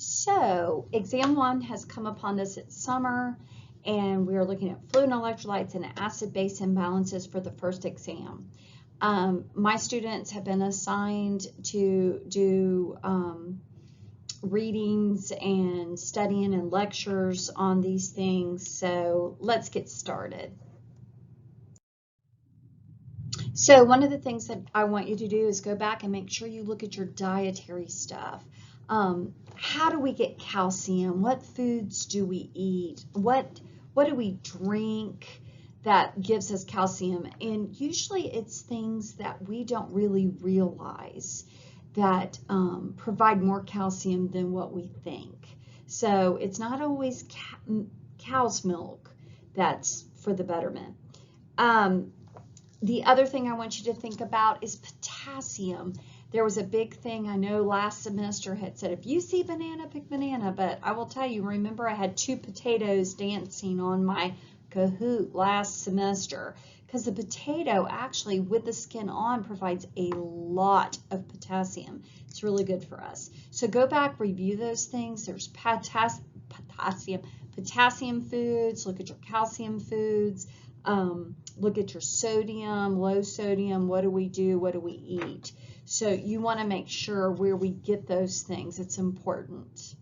So exam one has come upon us at summer, and we are looking at fluid electrolytes and acid-base imbalances for the first exam. My students have been assigned to do readings and studying and lectures on these things, so let's get started. So one of the things that I want you to do is go back and make sure you look at your dietary stuff. How do we get calcium? What foods do we eat? What do we drink that gives us calcium? And usually it's things that we don't really realize that provide more calcium than what we think. So it's not always cow's milk that's for the betterment. The other thing I want you to think about is potassium. There was a big thing I know last semester had said, if you see banana, pick banana. But I will tell you, remember I had 2 potatoes dancing on my Kahoot last semester, because the potato actually with the skin on provides a lot of potassium. It's really good for us. So go back, review those things. There's potassium foods, look at your calcium foods. Look at your sodium, low sodium, what do we do, what do we eat? So you want to make sure where we get those things. It's important.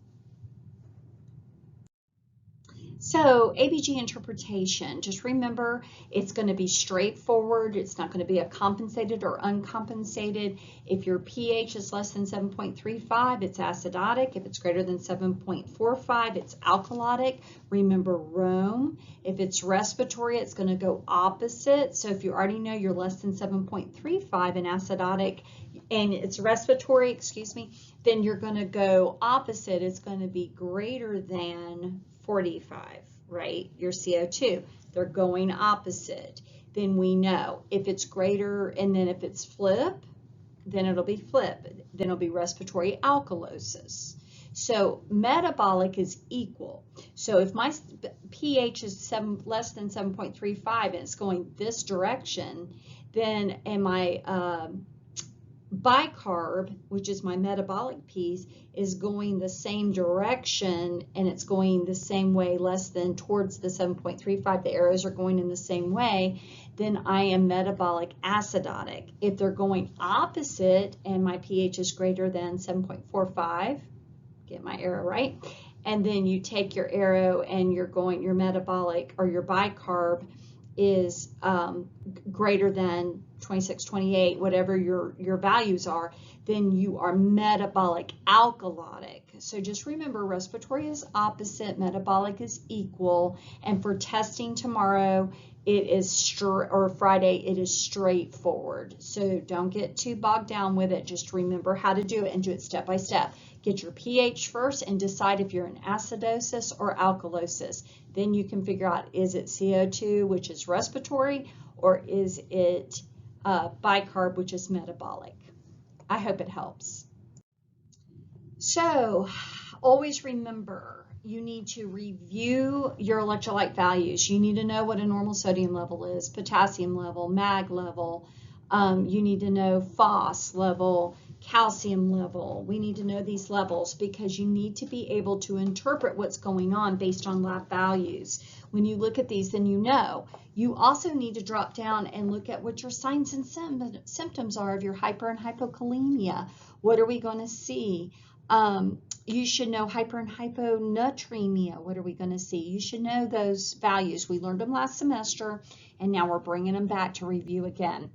So ABG interpretation, just remember it's going to be straightforward. It's not going to be a compensated or uncompensated. If your pH is less than 7.35, it's acidotic. If it's greater than 7.45, it's alkalotic. Remember Rome. If it's respiratory, it's going to go opposite. So if you already know you're less than 7.35 and acidotic, and it's respiratory, then you're going to go opposite. It's going to be greater than 45, right? Your CO2, they're going opposite. Then we know if it's greater, and then if it's flip, then it'll be flip. Then it'll be respiratory alkalosis. So metabolic is equal. So if my pH is less than 7.35 and it's going this direction, then and my bicarb, which is my metabolic piece, is going the same direction, and it's going the same way, less than towards the 7.35, the arrows are going in the same way, then I am metabolic acidotic. If they're going opposite and my pH is greater than 7.45, get my arrow right, and then you take your arrow and you're going, your metabolic or your bicarb is greater than 26, 28, whatever your values are, then you are metabolic alkalotic. So just remember, respiratory is opposite, metabolic is equal, and for testing tomorrow, it is Friday, it is straightforward. So don't get too bogged down with it. Just remember how to do it and do it step by step. Get your pH first and decide if you're in acidosis or alkalosis. Then you can figure out, is it CO2, which is respiratory, or is it bicarb, which is metabolic. I hope it helps. So always remember, you need to review your electrolyte values. You need to know what a normal sodium level is, potassium level, mag level. You need to know phos level, calcium level. We need to know these levels because you need to be able to interpret what's going on based on lab values. When you look at these, then you know. You also need to drop down and look at what your signs and symptoms are of your hyper and hypokalemia. What are we going to see? You should know hyper and hyponatremia. What are we going to see? You should know those values. We learned them last semester, and now we're bringing them back to review again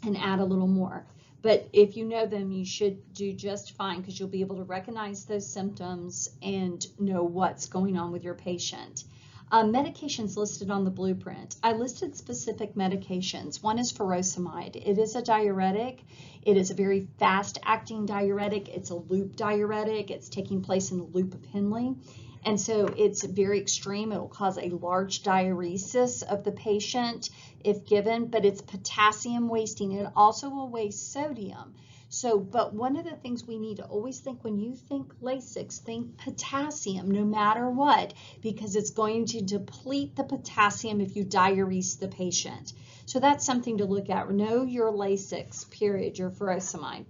and add a little more. But if you know them, you should do just fine because you'll be able to recognize those symptoms and know what's going on with your patient. Medications listed on the blueprint. I listed specific medications. One is furosemide. It is a diuretic. It is a very fast-acting diuretic. It's a loop diuretic. It's taking place in the loop of Henle. And so it's very extreme. It will cause a large diuresis of the patient if given, but it's potassium wasting. It also will waste sodium. So, but one of the things we need to always think when you think Lasix, think potassium no matter what, because it's going to deplete the potassium if you diurese the patient. So that's something to look at. Know your Lasix, period, your furosemide.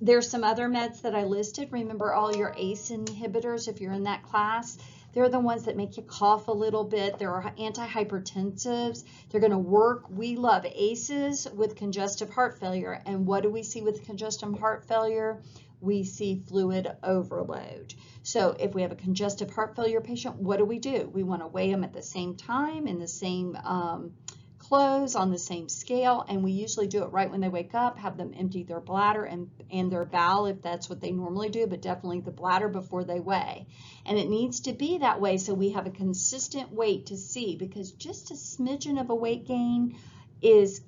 There's some other meds that I listed. Remember all your ACE inhibitors, if you're in that class. They're the ones that make you cough a little bit. There are antihypertensives. They're going to work. We love ACEs with congestive heart failure. And what do we see with congestive heart failure? We see fluid overload. So if we have a congestive heart failure patient, what do? We want to weigh them at the same time in the same clothes on the same scale, and we usually do it right when they wake up, have them empty their bladder and their bowel if that's what they normally do, but definitely the bladder before they weigh. And it needs to be that way so we have a consistent weight to see, because just a smidgen of a weight gain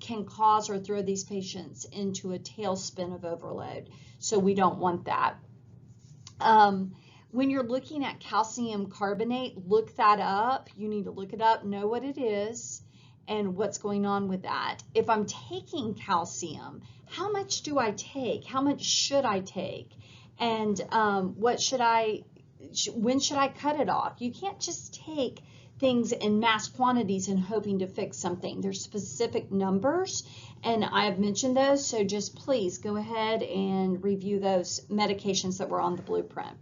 can cause or throw these patients into a tailspin of overload. So we don't want that. When you're looking at calcium carbonate, look that up. You need to look it up, know what it is, and what's going on with that. If I'm taking calcium, how much do I take? How much should I take? And when should I cut it off? You can't just take things in mass quantities and hoping to fix something. There's specific numbers, and I've mentioned those, so just please go ahead and review those medications that were on the blueprint.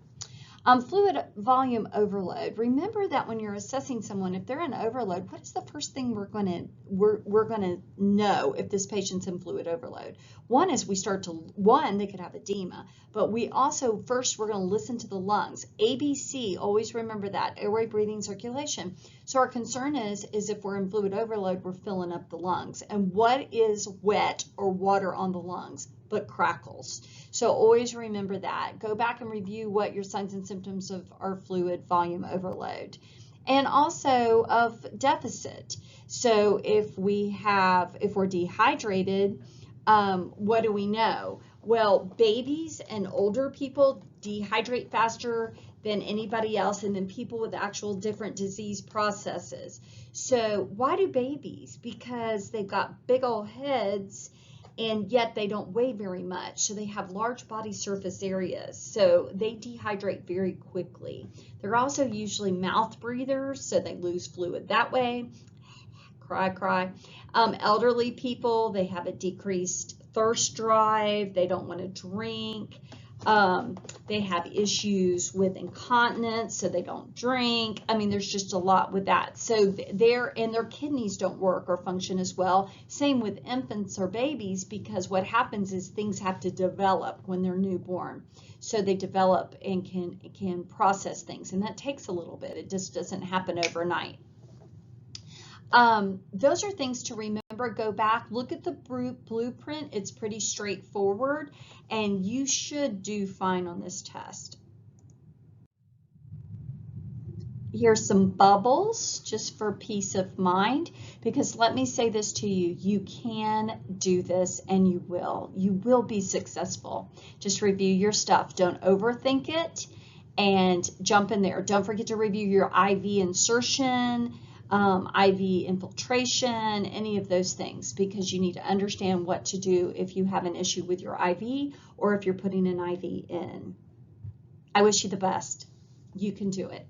Fluid volume overload. Remember that when you're assessing someone, if they're in overload, what is the first thing we're going to know if this patient's in fluid overload? One is they could have edema, but we're going to listen to the lungs. ABC, always remember that, airway, breathing, circulation. So our concern is if we're in fluid overload, we're filling up the lungs. And what is wet or water on the lungs but crackles? So always remember that. Go back and review what your signs and symptoms of our fluid volume overload. And also of deficit. So if we're dehydrated, what do we know? Well, babies and older people dehydrate faster than anybody else, and then people with actual different disease processes. So why do babies? Because they've got big old heads, and yet they don't weigh very much. So they have large body surface areas. So they dehydrate very quickly. They're also usually mouth breathers, so they lose fluid that way. Cry, cry. Elderly people, they have a decreased thirst drive. They don't want to drink. They have issues with incontinence, so they don't drink. I mean, there's just a lot with that. So their kidneys don't work or function as well. Same with infants or babies, because what happens is things have to develop when they're newborn. So they develop and can process things, and that takes a little bit. It just doesn't happen overnight. Those are things to remember. Go back, look at the blueprint. It's pretty straightforward, and you should do fine on this test. Here's some bubbles just for peace of mind, because let me say this to you, you can do this and you will be successful. Just review your stuff. Don't overthink it and jump in there. Don't forget to review your IV insertion, IV infiltration, any of those things, because you need to understand what to do if you have an issue with your IV or if you're putting an IV in. I wish you the best. You can do it.